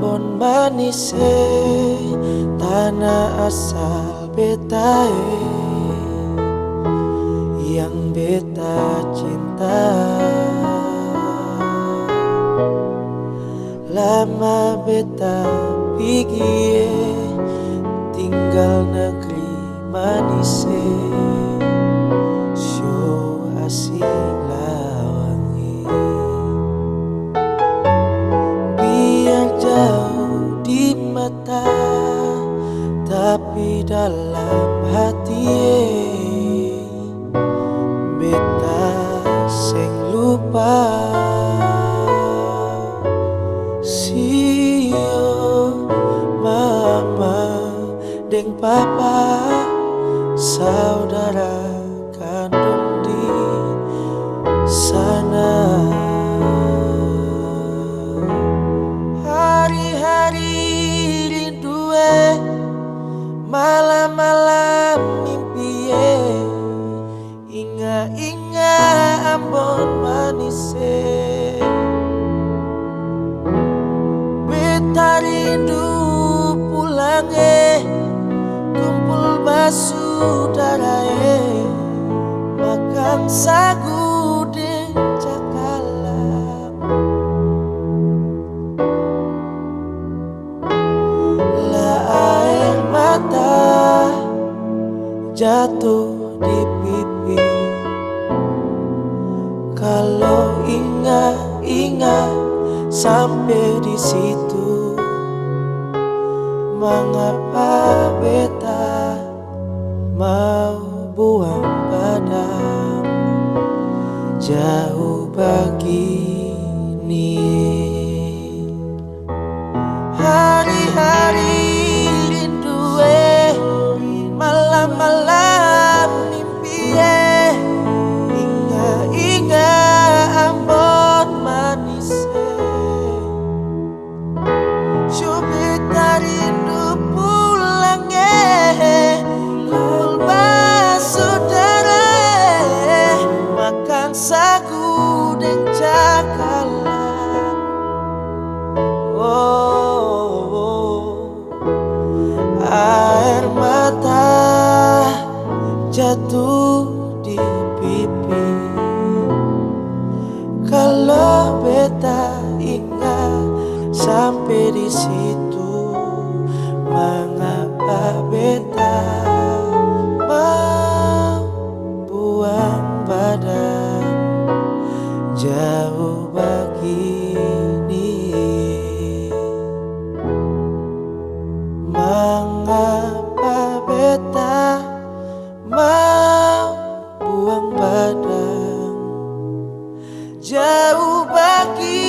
Ambon manise tanah asal beta yang beta cinta. Lama beta pergi tinggal negeri manise, show asing lawangi. Biar jauh di mata tapi dalam hati beta sing lupa. Sio mama deng papa saudara kandung di sana. Hari-hari rindu malam-malam mimpi ingat Ambon manise. Beta rindu pulang kumpul basudara makan sagu deng cakalang. Lah air mata jatuh di pipi kalau ingat sampai di situ. Mengapa beta mau buang badan jauh begini? Hari-hari rindu malam-malam mimpi ingat Ambon manise. Beta rindu pulang kumpul basudara makan sagu deng cakalang. Air mata jatuh di pipi kalau beta ingat sampai di situ. Mengapa beta mau buang badan jauh begini? Mengapa beta mau buang badan jauh begini?